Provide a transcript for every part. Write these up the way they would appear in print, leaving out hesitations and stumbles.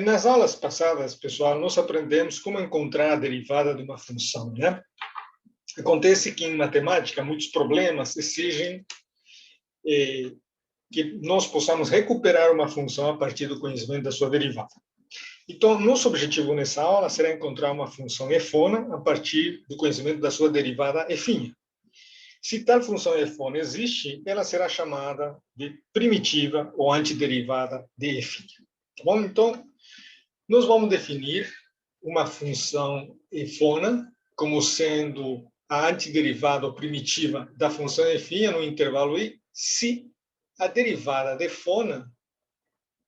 nas aulas passadas, pessoal, nós aprendemos como encontrar a derivada de uma função, né? Acontece que em matemática muitos problemas exigem que nós possamos recuperar uma função a partir do conhecimento da sua derivada. Então, nosso objetivo nessa aula será encontrar uma função efona a partir do conhecimento da sua derivada efinha. Se tal função efona existe, ela será chamada de primitiva ou antiderivada de efinha. Tá bom? Então, nós vamos definir uma função efona como sendo a antiderivada ou primitiva da função efinha no intervalo i, se a derivada de efona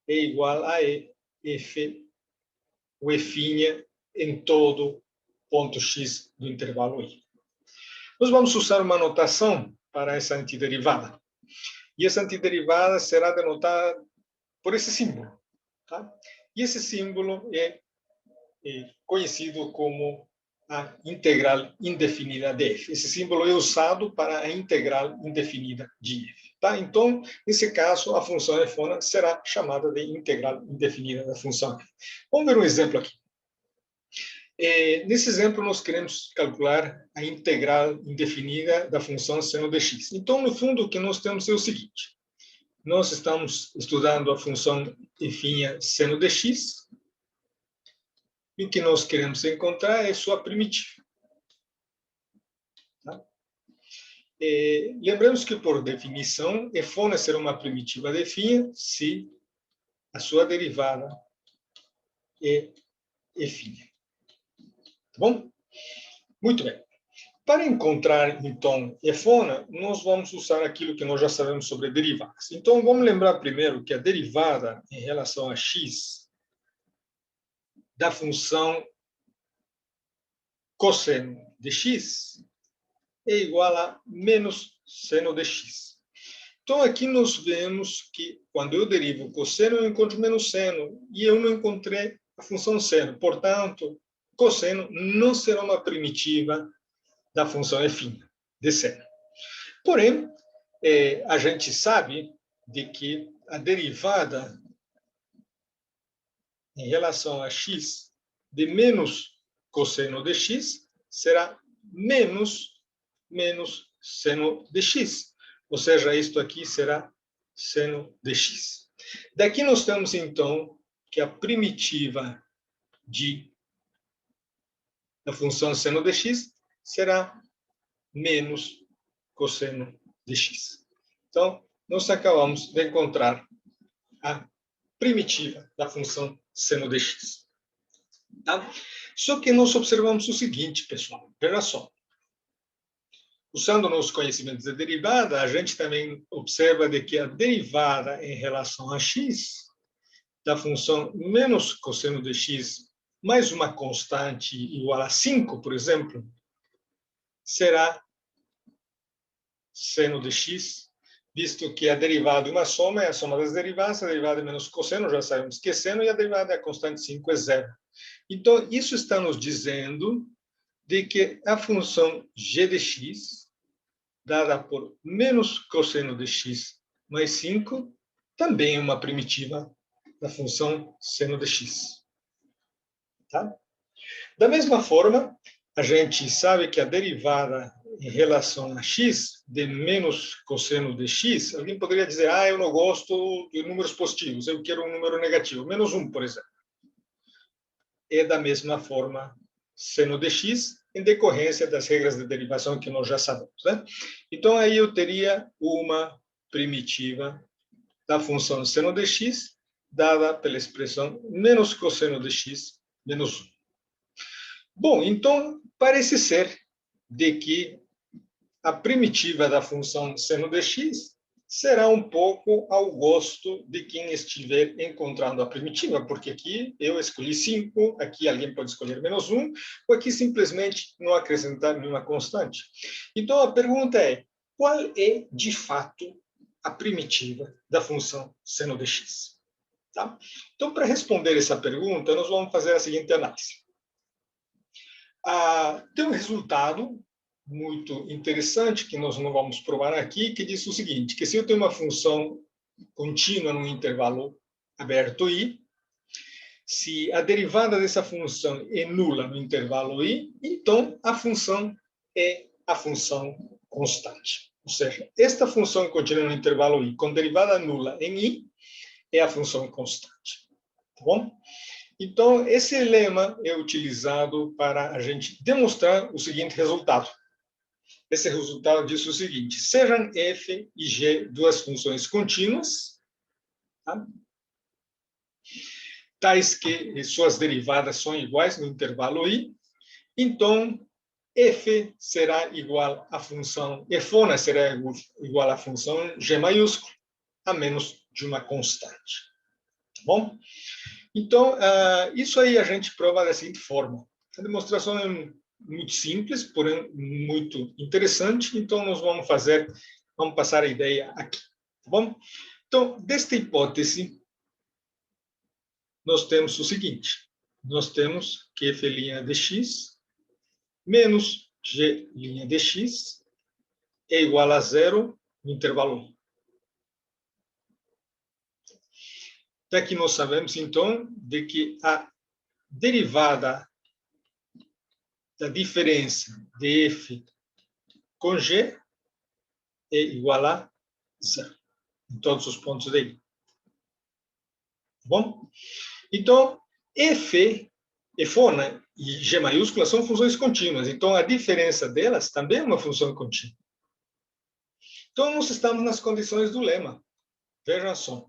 é igual a f, o efinha em todo ponto x do intervalo i. Nós vamos usar uma notação para essa antiderivada. E essa antiderivada será denotada por esse símbolo. Tá? E esse símbolo é conhecido como a integral indefinida de f. Esse símbolo é usado para a integral indefinida de f. Tá? Então, nesse caso, a função efona será chamada de integral indefinida da função f. Vamos ver um exemplo aqui. Nesse exemplo, nós queremos calcular a integral indefinida da função seno de x. Então, no fundo, o que nós temos é o seguinte. Nós estamos estudando a função efinha seno de x, e o que nós queremos encontrar é sua primitiva. Tá? Lembramos que, por definição, efona será uma primitiva de efinha se a sua derivada é efinha. Tá bom? Muito bem. Para encontrar, então, efona, nós vamos usar aquilo que nós já sabemos sobre derivadas. Então, vamos lembrar primeiro que a derivada em relação a x da função cosseno de x é igual a menos seno de x. Então, aqui nós vemos que, quando eu derivo cosseno, eu encontro menos seno, e eu não encontrei a função seno. Portanto, cosseno não será uma primitiva da função efínea de seno. Porém, a gente sabe de que a derivada em relação a x de menos cosseno de x será menos seno de x. Ou seja, isto aqui será seno de x. Daqui nós temos, então, que a primitiva da função seno de x será menos cosseno de x. Então, nós acabamos de encontrar a primitiva da função seno de x. Tá? Só que nós observamos o seguinte, pessoal. Veja só. Usando nossos conhecimentos de derivada, a gente também observa de que a derivada em relação a x da função menos cosseno de x mais uma constante igual a 5, por exemplo, será seno de x, visto que a derivada de uma soma é a soma das derivadas, a derivada é menos cosseno, já sabemos que é seno, e a derivada da constante 5 é zero. Então, isso está nos dizendo de que a função g de x, dada por menos cosseno de x mais 5, também é uma primitiva da função seno de x. Tá? Da mesma forma, a gente sabe que a derivada em relação a x de menos cosseno de x, alguém poderia dizer, eu não gosto de números positivos, eu quero um número negativo, menos 1, por exemplo. É da mesma forma seno de x, em decorrência das regras de derivação que nós já sabemos. Né? Então, aí eu teria uma primitiva da função seno de x, dada pela expressão menos cosseno de x menos 1. Bom, então, parece ser de que a primitiva da função seno de x será um pouco ao gosto de quem estiver encontrando a primitiva, porque aqui eu escolhi 5, aqui alguém pode escolher menos 1, ou aqui simplesmente não acrescentar nenhuma constante. Então, a pergunta é, qual é, de fato, a primitiva da função seno de x? Tá? Então, para responder essa pergunta, nós vamos fazer a seguinte análise. Tem um resultado muito interessante, que nós não vamos provar aqui, que diz o seguinte, que se eu tenho uma função contínua num intervalo aberto i, se a derivada dessa função é nula no intervalo i, então a função é a função constante. Ou seja, esta função contínua no intervalo i, com derivada nula em i, é a função constante. Tá bom? Então, esse lema é utilizado para a gente demonstrar o seguinte resultado. Esse resultado diz o seguinte: sejam f e g duas funções contínuas, tá? Tais que suas derivadas são iguais no intervalo i, então f será igual à função, f será igual à função g maiúsculo, a menos de uma constante. Tá bom? Então, isso aí a gente prova da seguinte forma. A demonstração é muito simples, porém muito interessante, então nós vamos passar a ideia aqui. Tá bom? Então, desta hipótese, nós temos o seguinte: nós temos que f' de x menos g' de x é igual a zero no intervalo 1. Daqui nós sabemos, então, de que a derivada da diferença de f com g é igual a zero em todos os pontos daí. Tá bom? Então, f e g maiúscula são funções contínuas. Então, a diferença delas também é uma função contínua. Então, nós estamos nas condições do lema. Vejam só.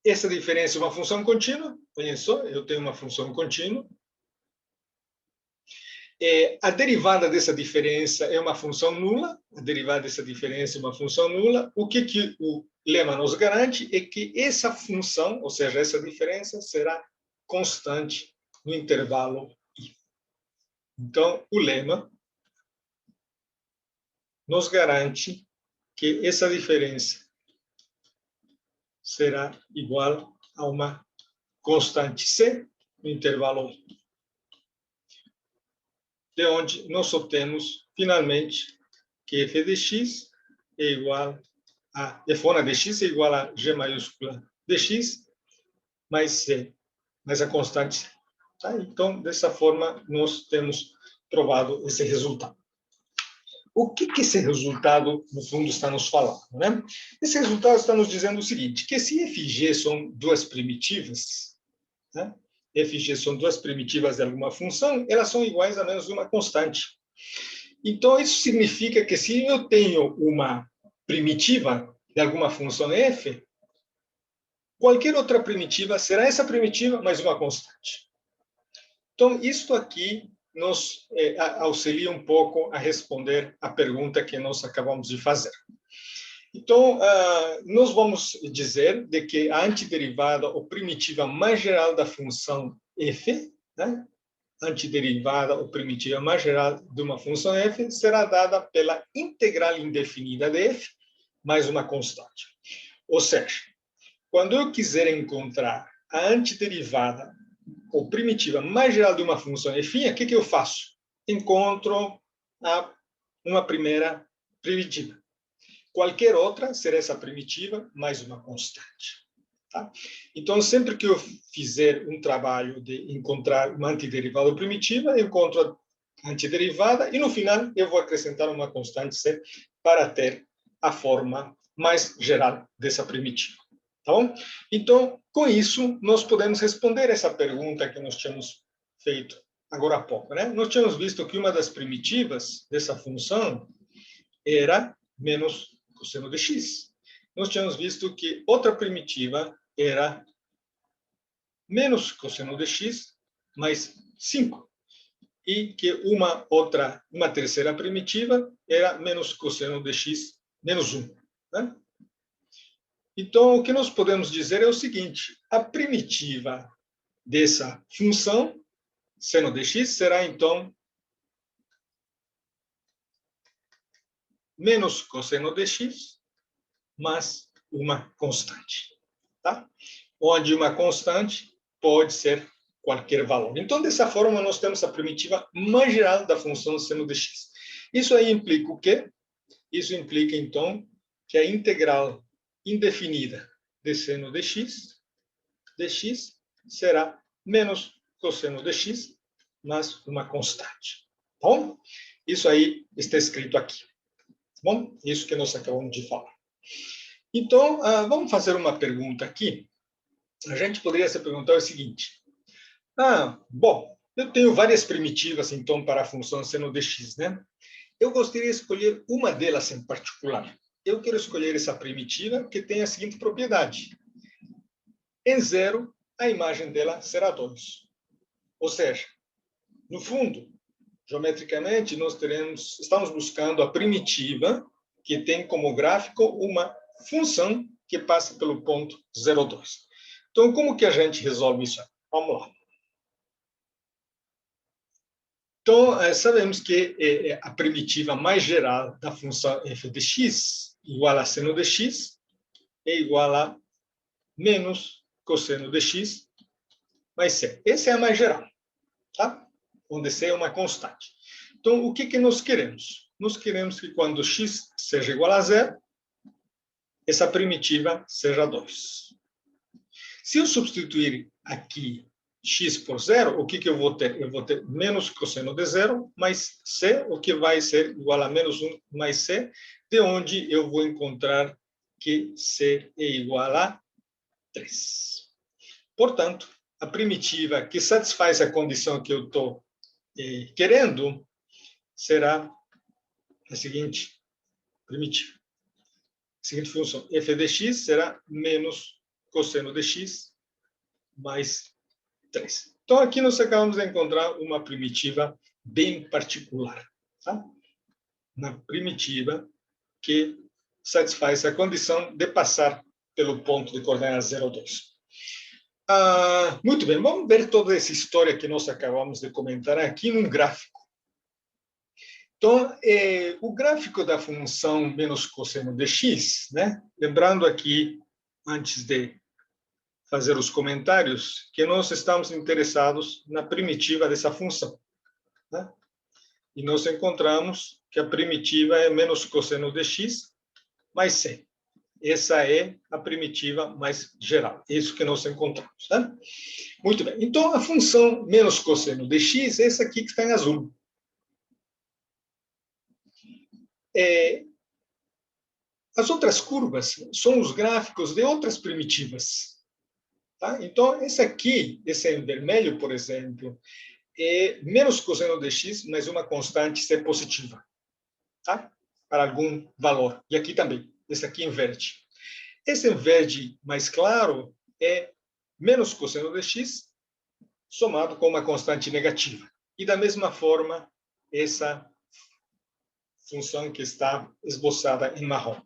Essa diferença é uma função contínua. Olhem só, eu tenho uma função contínua. A derivada dessa diferença é uma função nula. A derivada dessa diferença é uma função nula. O que o lema nos garante é que essa função, ou seja, essa diferença, será constante no intervalo i. Então, o lema nos garante que essa diferença será igual a uma constante c no intervalo i. De onde nós obtemos, finalmente, que f de x é igual a f de x é igual a g maiúscula de x mais c, mais a constante c. Tá? Então, dessa forma, nós temos provado esse resultado. O que esse resultado, no fundo, está nos falando? Né? Esse resultado está nos dizendo o seguinte, que se f e g são duas primitivas, né? f e g são duas primitivas de alguma função, elas são iguais a menos uma constante. Então, isso significa que se eu tenho uma primitiva de alguma função f, qualquer outra primitiva será essa primitiva mais uma constante. Então, isto aqui nos auxilia um pouco a responder a pergunta que nós acabamos de fazer. Então, nós vamos dizer de que a antiderivada ou primitiva mais geral da função f, né? Antiderivada ou primitiva mais geral de uma função f, será dada pela integral indefinida de f mais uma constante. Ou seja, quando eu quiser encontrar a antiderivada ou primitiva mais geral de uma função f, o que eu faço? Encontro uma primeira primitiva. Qualquer outra será essa primitiva mais uma constante. Tá? Então, sempre que eu fizer um trabalho de encontrar uma antiderivada primitiva, eu encontro a antiderivada e, no final, eu vou acrescentar uma constante c para ter a forma mais geral dessa primitiva. Tá bom? Então, com isso, nós podemos responder essa pergunta que nós tínhamos feito agora há pouco. Né? Nós tínhamos visto que uma das primitivas dessa função era menos cosseno de x. Nós tínhamos visto que outra primitiva era menos cosseno de x mais 5. E que uma terceira primitiva era menos cosseno de x menos 1. Né? Então, o que nós podemos dizer é o seguinte: a primitiva dessa função, seno de x, será, então, menos cosseno de x mais uma constante. Tá? Onde uma constante pode ser qualquer valor. Então, dessa forma, nós temos a primitiva mais geral da função seno de x. Isso aí implica o quê? Isso implica, então, que a integral indefinida de seno de x de x será menos cosseno de x, mas uma constante. Bom, isso aí está escrito aqui. Bom, isso que nós acabamos de falar. Então, vamos fazer uma pergunta aqui. A gente poderia se perguntar o seguinte. Bom, eu tenho várias primitivas, então, para a função seno de x, né? Eu gostaria de escolher uma delas em particular. Eu quero escolher essa primitiva que tem a seguinte propriedade. Em zero, a imagem dela será 2. Ou seja, no fundo, geometricamente, estamos buscando a primitiva que tem como gráfico uma função que passa pelo ponto 0,2. Então, como que a gente resolve isso? Vamos lá. Então, sabemos que a primitiva mais geral da função f de x igual a seno de x é igual a menos cosseno de x mais c. Essa é a mais geral, tá? Onde c é uma constante. Então, o que nós queremos? Nós queremos que quando x seja igual a zero, essa primitiva seja 2. Se eu substituir aqui x por zero, o que eu vou ter? Eu vou ter menos cosseno de zero mais c, o que vai ser igual a menos 1 mais c, de onde eu vou encontrar que c é igual a 3. Portanto, a primitiva que satisfaz a condição que eu estou querendo será a seguinte primitiva. A seguinte função, f de x será menos cosseno de x mais 3. Então, aqui nós acabamos de encontrar uma primitiva bem particular. Tá? Uma primitiva que satisfaz a condição de passar pelo ponto de coordenadas 0, 2. Muito bem, vamos ver toda essa história que nós acabamos de comentar aqui num gráfico. Então, o gráfico da função menos cosseno de x, né? Lembrando aqui, antes de fazer os comentários, que nós estamos interessados na primitiva dessa função. Né? E nós encontramos que a primitiva é menos cosseno de x mais c. Essa é a primitiva mais geral. É isso que nós encontramos. Tá? Muito bem. Então, a função menos cosseno de x é essa aqui que está em azul. As outras curvas são os gráficos de outras primitivas. Tá? Então, esse aqui, esse em vermelho, por exemplo, é menos cosseno de x, mas uma constante c positiva. Tá? Para algum valor. E aqui também. Esse aqui em verde. Esse em verde mais claro é menos cosseno de x somado com uma constante negativa. E da mesma forma, essa função que está esboçada em marrom.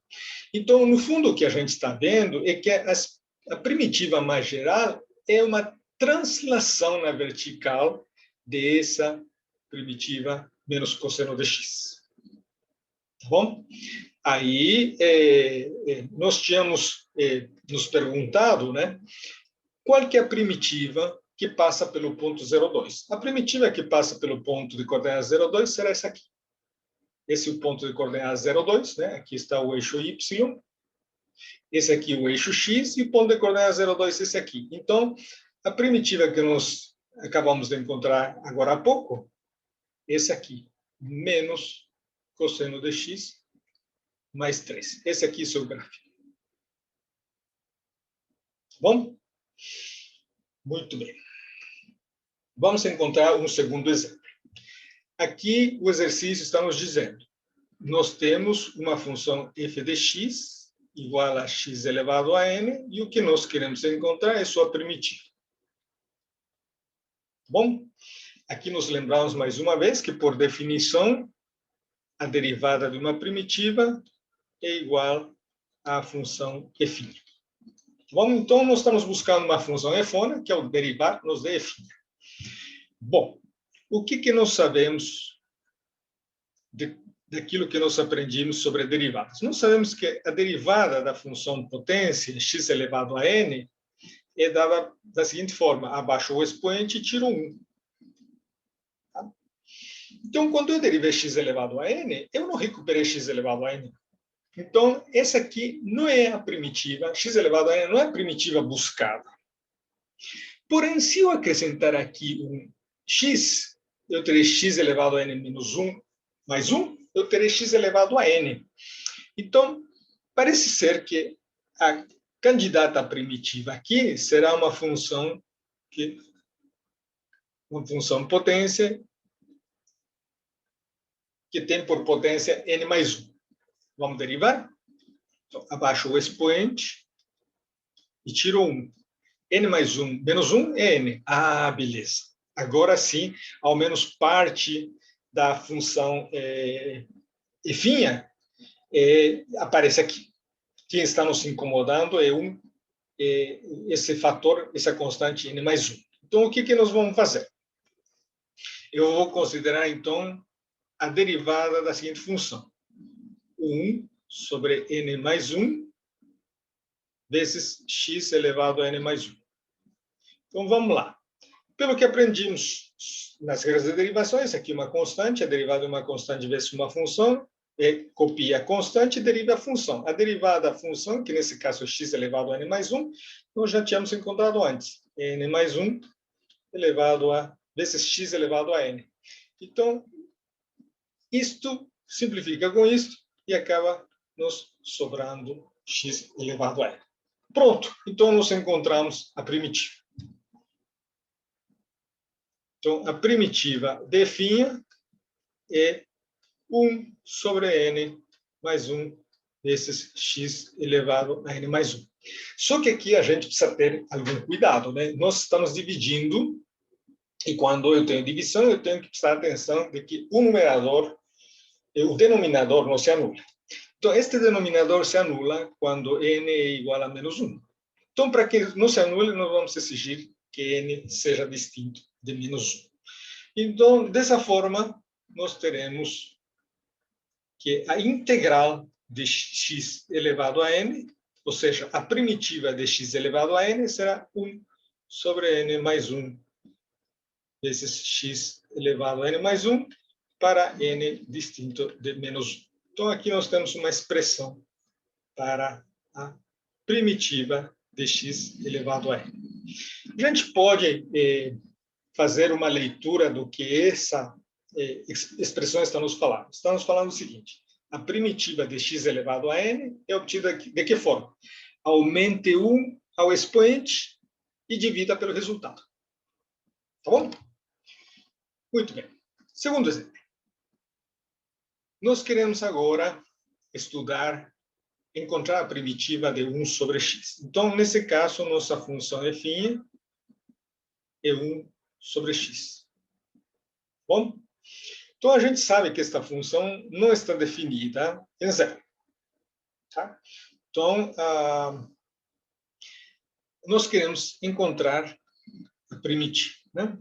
Então, no fundo, o que a gente está vendo é que a primitiva mais geral é uma translação na vertical dessa primitiva menos cosseno de x. Tá bom? Aí, nós tínhamos nos perguntado, né, qual que é a primitiva que passa pelo ponto 0,2. A primitiva que passa pelo ponto de coordenadas 0,2 será essa aqui. Esse é o ponto de coordenadas 0,2, né? Aqui está o eixo y. Esse aqui é o eixo x e o ponto de coordenadas 0,2 esse aqui. Então, a primitiva que nós acabamos de encontrar agora há pouco, esse aqui, menos cosseno de x mais 3. Esse aqui é o seu gráfico. Bom? Muito bem. Vamos encontrar um segundo exemplo. Aqui, o exercício está nos dizendo, nós temos uma função f de x igual a x elevado a n, e o que nós queremos encontrar é sua primitiva. Bom, aqui nos lembramos mais uma vez que, por definição, a derivada de uma primitiva é igual à função f'. Bom, então, nós estamos buscando uma função f', que é o derivar-nos de f'. Bom, o que nós sabemos daquilo que nós aprendemos sobre derivadas? Nós sabemos que a derivada da função potência, x elevado a n, é dada da seguinte forma: abaixo o expoente e tiro 1. Tá? Então, quando eu derivei x elevado a n, eu não recuperei x elevado a n. Então, essa aqui não é a primitiva, x elevado a n não é a primitiva buscada. Porém, se eu acrescentar aqui um x, eu terei x elevado a n menos 1 mais 1, eu terei x elevado a n. Então, parece ser que a candidata primitiva aqui será uma função potência que tem por potência n mais 1. Vamos derivar? Então, abaixo o expoente e tiro 1. N mais 1 menos 1 é n. Ah, beleza. Agora sim, ao menos parte da função efinha aparece aqui. Quem está nos incomodando é esse fator, essa constante n mais 1. Então, o que nós vamos fazer? Eu vou considerar, então, a derivada da seguinte função. 1 sobre n mais 1 vezes x elevado a n mais 1. Então, vamos lá. Pelo que aprendimos nas regras de derivações, aqui uma constante, a derivada de uma constante vezes uma função, copia a constante e deriva a função. A derivada da função, que nesse caso é x elevado a n mais 1, nós já tínhamos encontrado antes. N mais 1 elevado a vezes x elevado a n. Então, isto simplifica com isto e acaba nos sobrando x elevado a n. Pronto, então nós encontramos a primitiva. Então, a primitiva definha é 1 sobre n mais 1 vezes x elevado a n mais 1. Só que aqui a gente precisa ter algum cuidado, né? Nós estamos dividindo, e quando eu tenho divisão, eu tenho que prestar atenção de que o numerador, o denominador não se anula. Então, este denominador se anula quando n é igual a menos 1. Então, para que não se anule, nós vamos exigir que n seja distinto de menos 1. Então, dessa forma, nós teremos que a integral de x elevado a n, ou seja, a primitiva de x elevado a n, será 1 sobre n mais 1 vezes x elevado a n mais 1 para n distinto de menos 1. Então, aqui nós temos uma expressão para a primitiva de x elevado a n. A gente pode fazer uma leitura do que essa expressão está nos falando. Estamos falando o seguinte: a primitiva de x elevado a n é obtida de que forma? Aumente 1 ao expoente e divida pelo resultado. Tá bom? Muito bem. Segundo exemplo. Nós queremos agora encontrar a primitiva de 1 sobre x. Então, nesse caso, nossa função efinha é 1 sobre x. Bom? Então, a gente sabe que esta função não está definida em zero. Tá? Então, nós queremos encontrar a primitiva. Né?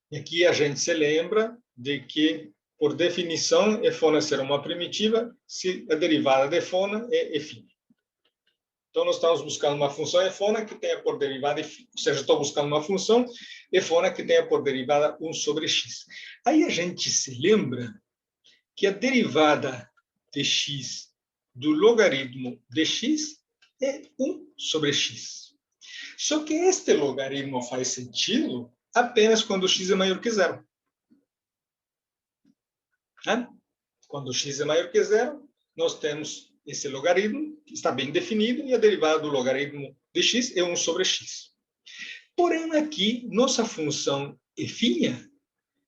E aqui a gente se lembra de que, por definição, efona será uma primitiva se a derivada de efona é efina. Então, nós estamos buscando uma função efona que tenha por derivada efina. Ou seja, estou buscando uma função efona que tenha por derivada 1 sobre x. Aí a gente se lembra que a derivada de x do logaritmo de x é 1 sobre x. Só que este logaritmo faz sentido apenas quando x é maior que zero. Né? Quando x é maior que zero, nós temos esse logaritmo, que está bem definido, e a derivada do logaritmo de x é 1 sobre x. Porém, aqui, nossa função efinha,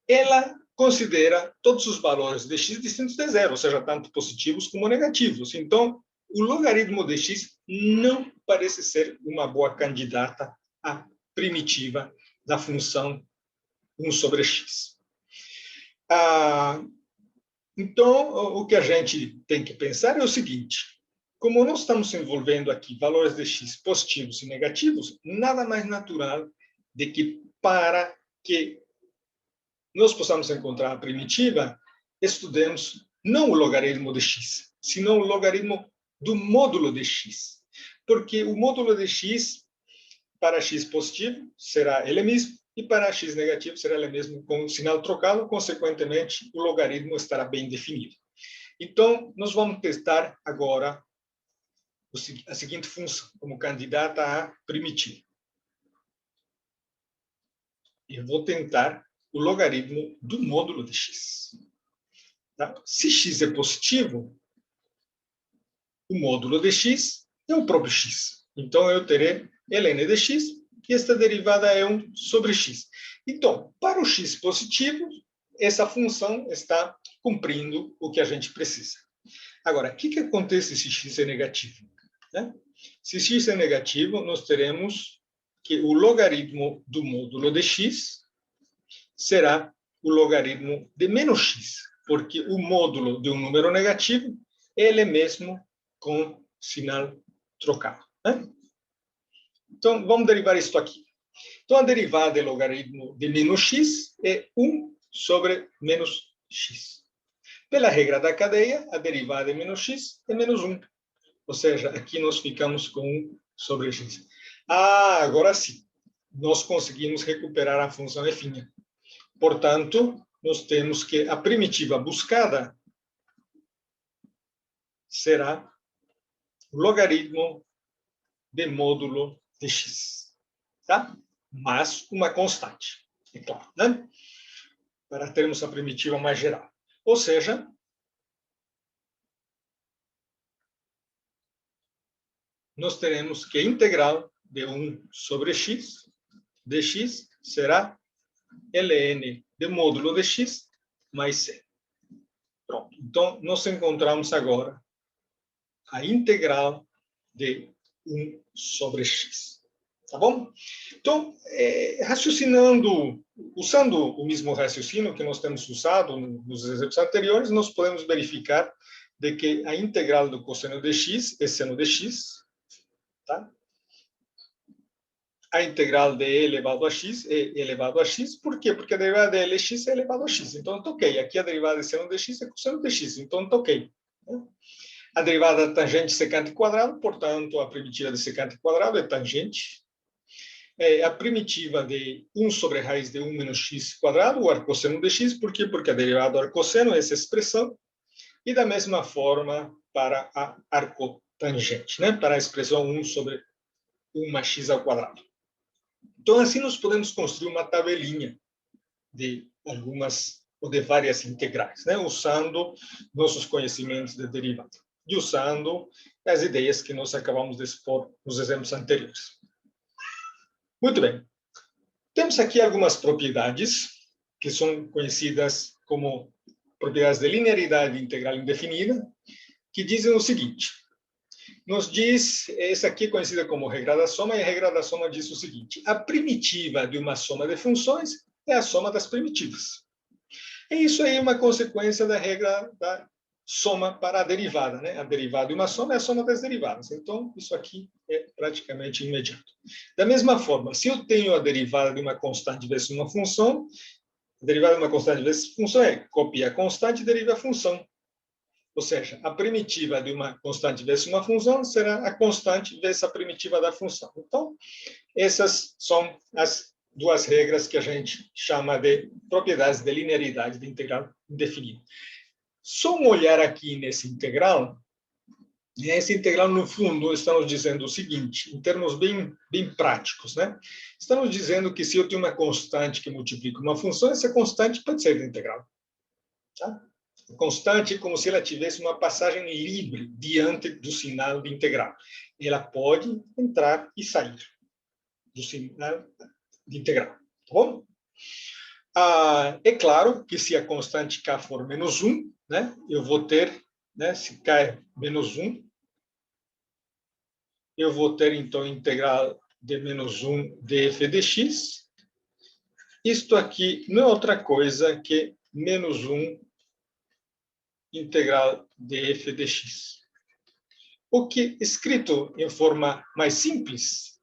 ela considera todos os valores de x distintos de zero, ou seja, tanto positivos como negativos. Então, o logaritmo de x não parece ser uma boa candidata à primitiva da função 1 sobre x. Então, o que a gente tem que pensar é o seguinte: como nós estamos envolvendo aqui valores de x positivos e negativos, nada mais natural de que, para que nós possamos encontrar a primitiva, estudemos não o logaritmo de x, senão o logaritmo do módulo de x. Porque o módulo de x, para x positivo, será ele mesmo, e para x negativo será ele mesmo com o sinal trocado, consequentemente, o logaritmo estará bem definido. Então, nós vamos testar agora a seguinte função, como candidata à primitiva. eu vou tentar o logaritmo do módulo de x. Tá? Se x é positivo, o módulo de x é o próprio x. Então, eu terei ln de x, e esta derivada é 1 sobre x. Então, para o x positivo, essa função está cumprindo o que a gente precisa. Agora, o que acontece se x é negativo? Né? Se x é negativo, nós teremos que o logaritmo do módulo de x será o logaritmo de menos x, porque o módulo de um número negativo, ele é mesmo com sinal trocado. Né? Então, vamos derivar isto aqui. Então, a derivada de logaritmo de menos x é 1 sobre menos x. Pela regra da cadeia, a derivada de menos x é menos 1. Ou seja, aqui nós ficamos com 1 sobre x. Ah, agora sim. Nós conseguimos recuperar a função f'. Portanto, nós temos que a primitiva buscada será o logaritmo de módulo de x. Tá? Mas uma constante, é claro, né? Para termos a primitiva mais geral. Ou seja, nós teremos que a integral de 1 sobre x, dx, será ln de módulo de x mais c. Pronto. Então, nós encontramos agora a integral de 1 sobre x. Tá bom? Então, raciocinando, usando o mesmo raciocínio que nós temos usado nos exemplos anteriores, nós podemos verificar de que a integral do cosseno de x é seno de x, tá? A integral de e elevado a x é elevado a x. Por quê? Porque a derivada de lx é elevado a x. Então, está ok. Aqui a derivada de seno de x é cosseno de x. Então, está ok. A derivada da tangente secante quadrado, portanto, a primitiva de secante quadrado é tangente. A primitiva de 1 sobre a raiz de 1 menos x quadrado, o arcosseno de x. Por quê? Porque a derivada do arcosseno é essa expressão. E da mesma forma para a arcotangente, né? Para a expressão 1 sobre 1 mais x ao quadrado. Então, assim, nós podemos construir uma tabelinha de algumas ou de várias integrais, né? Usando nossos conhecimentos de derivada e usando as ideias que nós acabamos de expor nos exemplos anteriores. Muito bem. Temos aqui algumas propriedades que são conhecidas como propriedades de linearidade integral indefinida, que dizem o seguinte: nos diz, essa aqui é conhecida como regra da soma, e a regra da soma diz o seguinte: a primitiva de uma soma de funções é a soma das primitivas. E isso aí é uma consequência da regra da soma para a derivada, né? A derivada de uma soma é a soma das derivadas. Então, isso aqui é praticamente imediato. Da mesma forma, se eu tenho a derivada de uma constante vezes uma função, a derivada de uma constante vezes função é copia a constante e deriva a função. Ou seja, a primitiva de uma constante vezes uma função será a constante vezes a primitiva da função. Então, essas são as duas regras que a gente chama de propriedades de linearidade de integral indefinida. Só um olhar aqui nesse integral. Esse integral, no fundo, estamos dizendo o seguinte, em termos bem práticos, né? Estamos dizendo que se eu tenho uma constante que multiplica uma função, essa constante pode ser integral. Tá? Constante como se ela tivesse uma passagem livre diante do sinal de integral. Ela pode entrar e sair do sinal de integral. Tá bom? É claro que se a constante k for menos 1, né, eu vou ter, né, se k é menos 1, eu vou ter, então, integral de menos 1 df de x. Isto aqui não é outra coisa que menos 1 integral de f de x. O que, escrito em forma mais simples,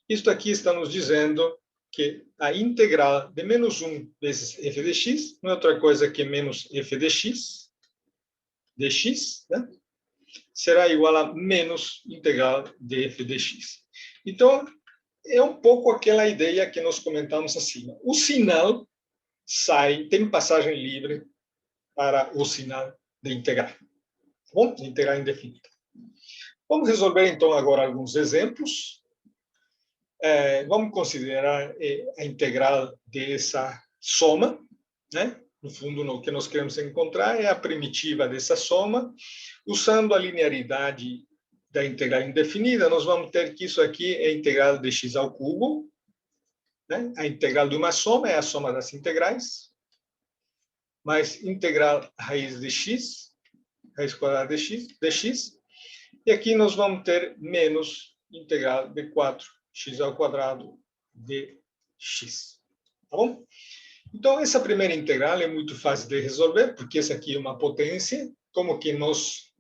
isto aqui está nos dizendo que a integral de menos 1 vezes f de x não é outra coisa que menos f de x, né? Será igual a menos integral de f de x. Então, é um pouco aquela ideia que nós comentamos acima. O sinal sai, tem passagem livre para o sinal de integral. Tá bom? De integral indefinida. Vamos resolver, então, agora alguns exemplos. vamos considerar a integral dessa soma, né? No fundo, o que nós queremos encontrar é a primitiva dessa soma. Usando a linearidade da integral indefinida, nós vamos ter que isso aqui é a integral de x ao cubo, né? A integral de uma soma é a soma das integrais, mais integral raiz de x, raiz quadrada de x, e aqui nós vamos ter menos integral de 4x ao quadrado de x. Tá bom? Então, essa primeira integral é muito fácil de resolver, porque essa aqui é uma potência. Como que nós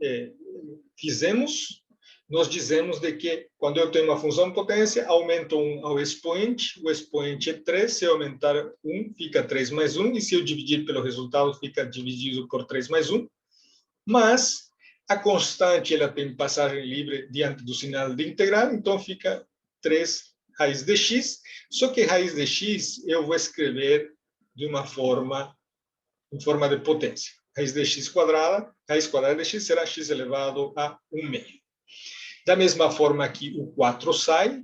fizemos? Nós dizemos de que, quando eu tenho uma função de potência, aumento 1 ao expoente, o expoente é 3, se eu aumentar 1, fica 3 mais 1, e se eu dividir pelo resultado, fica dividido por 3 mais 1. Mas a constante ela tem passagem livre diante do sinal de integral, então fica 3 raiz de x, só que raiz de x eu vou escrever de uma forma, em forma de potência. Raiz de x quadrada, raiz quadrada de x será x elevado a 1 meio. Da mesma forma que o 4 sai,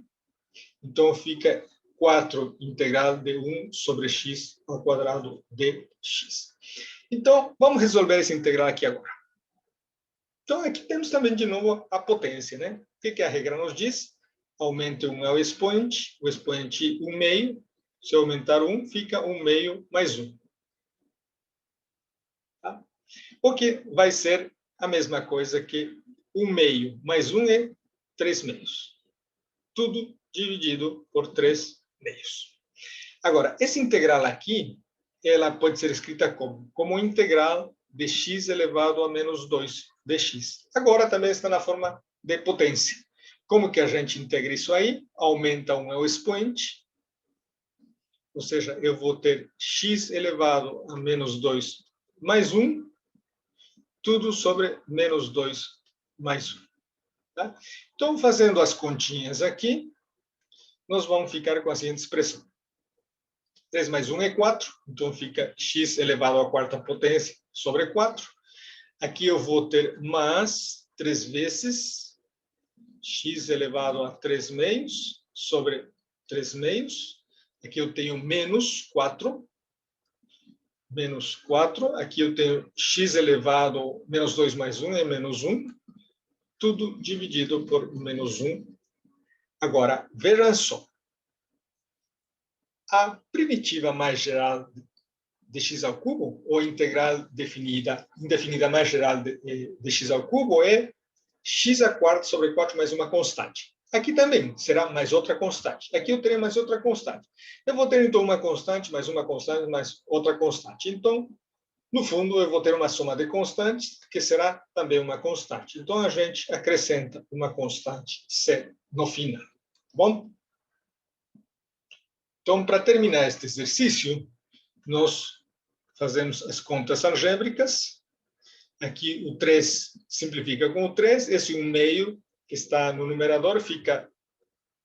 então fica 4 integral de 1 sobre x ao quadrado de x. Então, vamos resolver essa integral aqui agora. Então, aqui temos também, de novo, a potência, né? O que a regra nos diz? Aumente 1 ao expoente, o expoente 1 meio. Se eu aumentar 1, fica 1 meio mais 1. Tá? O que vai ser a mesma coisa que 1 meio mais 1 é 3 meios. Tudo dividido por 3 meios. Agora, essa integral aqui, ela pode ser escrita como? Como integral de x elevado a menos 2 dx. Agora também está na forma de potência. Como que a gente integra isso aí? Aumenta 1 ao expoente, ou seja, eu vou ter x elevado a menos 2 mais 1, tudo sobre menos 2 mais 1. Tá? Então, fazendo as continhas aqui, nós vamos ficar com a seguinte expressão. 3 mais 1 é 4, então fica x elevado à quarta potência sobre 4. Aqui eu vou ter mais 3 vezes x elevado a 3 meios sobre 3 meios. Aqui eu tenho menos 4. Menos 4. Aqui eu tenho x elevado, menos 2 mais 1 é menos 1. Tudo dividido por menos 1. Agora, vejam só. A primitiva mais geral de x ao cubo, ou integral indefinida mais geral de x ao cubo, é x a quarta sobre 4 mais uma constante. Aqui também será mais outra constante. Aqui eu terei mais outra constante. Eu vou ter, então, uma constante, mais uma constante, mais outra constante. Então, no fundo, eu vou ter uma soma de constantes, que será também uma constante. Então, a gente acrescenta uma constante C no final. Bom? Então, para terminar este exercício, nós fazemos as contas algébricas. Aqui o 3 simplifica com o 3. Esse 1 meio que está no numerador fica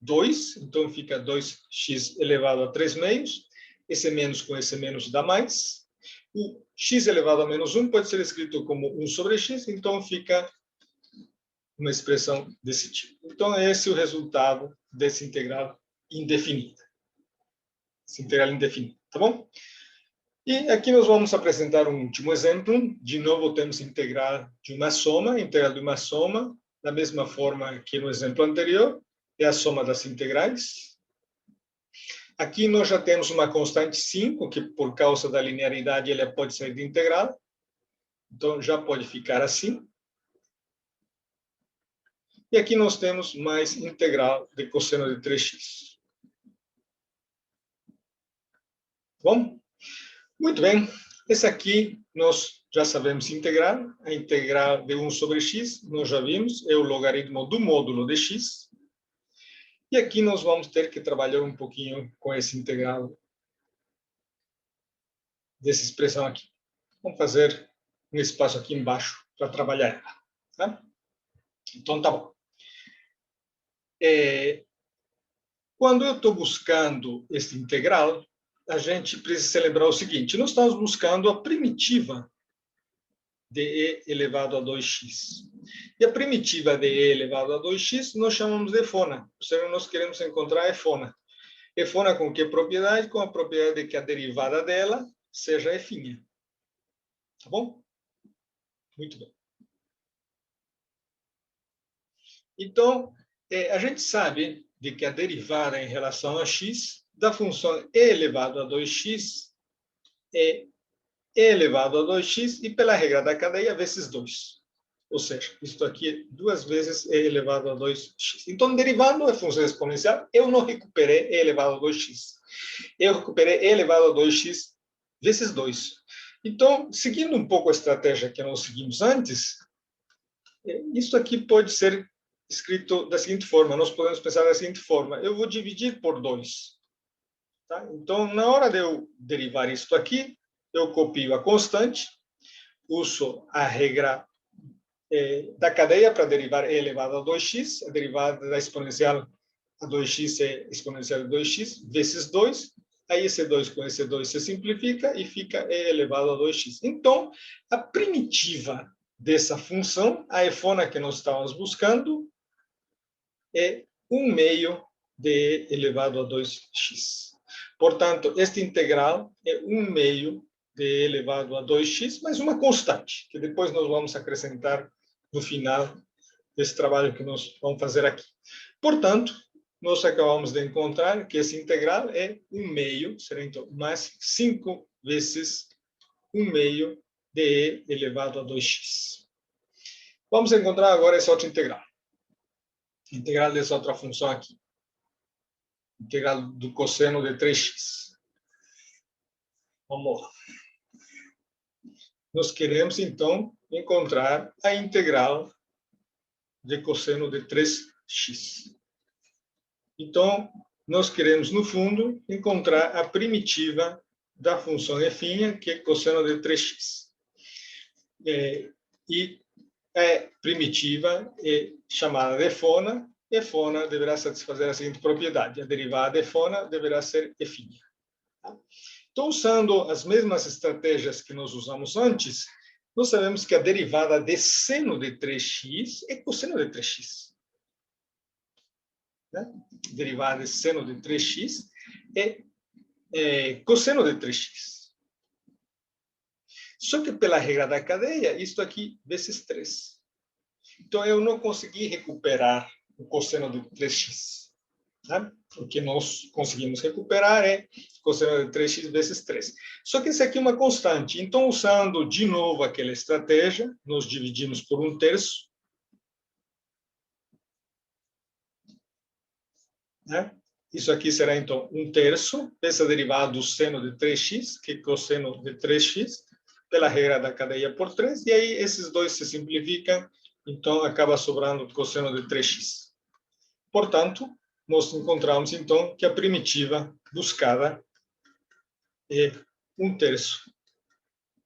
2. Então, fica 2x elevado a 3 meios. Esse menos com esse menos dá mais. O x elevado a menos 1 pode ser escrito como 1 sobre x. Então, fica uma expressão desse tipo. Então, esse é o resultado dessa integral indefinida. Essa integral indefinida, tá bom? E aqui nós vamos apresentar um último exemplo. De novo, temos integral de uma soma. Integral de uma soma, da mesma forma que no exemplo anterior, é a soma das integrais. Aqui nós já temos uma constante 5, que por causa da linearidade ela pode ser de integral. Então, já pode ficar assim. E aqui nós temos mais integral de cosseno de 3x. Bom? Muito bem, esse aqui nós já sabemos integrar. A integral de 1 sobre x, nós já vimos, é o logaritmo do módulo de x. E aqui nós vamos ter que trabalhar um pouquinho com esse integral dessa expressão aqui. Vamos fazer um espaço aqui embaixo para trabalhar ela. Tá? Então, tá bom. Quando eu estou buscando esse integral, a gente precisa celebrar o seguinte: nós estamos buscando a primitiva de e elevado a 2x. E a primitiva de e elevado a 2x nós chamamos de efona. Ou seja, nós queremos encontrar a efona. Efona com que propriedade? Com a propriedade de que a derivada dela seja efinha. Tá bom? Muito bem. Então, a gente sabe de que a derivada em relação a x da função e elevado a 2x é e elevado a 2x e pela regra da cadeia vezes 2. Ou seja, isto aqui é 2 vezes e elevado a 2x. Então, derivando a função exponencial, eu não recuperei e elevado a 2x. Eu recuperei e elevado a 2x vezes 2. Então, seguindo um pouco a estratégia que nós seguimos antes, isso aqui pode ser escrito da seguinte forma. Nós podemos pensar da seguinte forma. Eu vou dividir por 2. Tá? Então, na hora de eu derivar isto aqui, eu copio a constante, uso a regra da cadeia para derivar e elevado a 2x, a derivada da exponencial a 2x é exponencial de 2x, vezes 2, aí esse 2 com esse 2 se simplifica e fica e elevado a 2x. Então, a primitiva dessa função, a efona que nós estávamos buscando, é 1 meio de e elevado a 2x. Portanto, este integral é 1 meio de e elevado a 2x, mais uma constante, que depois nós vamos acrescentar no final desse trabalho que nós vamos fazer aqui. Portanto, nós acabamos de encontrar que esse integral é 1 meio, será então mais 5 vezes 1 meio de e elevado a 2x. Vamos encontrar agora esse outro integral. Integral dessa outra função aqui. Integral do cosseno de 3x. Vamos lá. Nós queremos, então, encontrar a integral de cosseno de 3x. Então, nós queremos, no fundo, encontrar a primitiva da função efinha, que é cosseno de 3x. E a primitiva é chamada de efona. Efona deverá satisfazer a seguinte propriedade. A derivada de efona deverá ser efinha. Então, usando as mesmas estratégias que nós usamos antes, nós sabemos que a derivada de seno de 3x é cosseno de 3x. Né? Derivada de seno de 3x é cosseno de 3x. Só que pela regra da cadeia, isto aqui vezes 3. Então, eu não consegui recuperar o cosseno de 3x. Tá? O que nós conseguimos recuperar é cosseno de 3x vezes 3. Só que isso aqui é uma constante. Então, usando de novo aquela estratégia, nós dividimos por 1/3. Né? Isso aqui será, então, 1/3, essa derivada do seno de 3x, que é cosseno de 3x, pela regra da cadeia por 3, e aí esses dois se simplificam, então acaba sobrando cosseno de 3x. Portanto, nós encontramos, então, que a primitiva buscada é 1/3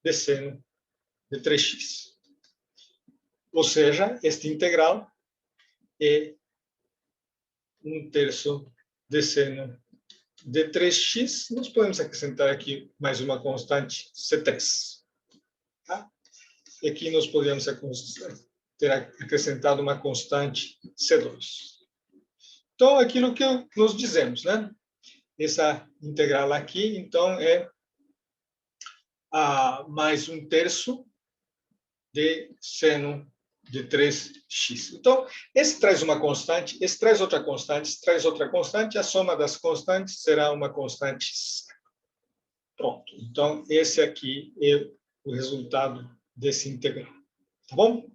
de seno de 3x. Ou seja, este integral é 1/3 de seno de 3x. Nós podemos acrescentar aqui mais uma constante, C3. Tá? E aqui nós podemos ter acrescentado uma constante, C2. Então, aquilo que nós dizemos, né? Essa integral aqui, então, é mais 1/3 de seno de 3x. Então, esse traz uma constante, esse traz outra constante, esse traz outra constante, a soma das constantes será uma constante. Pronto. Então, esse aqui é o resultado desse integral. Tá bom?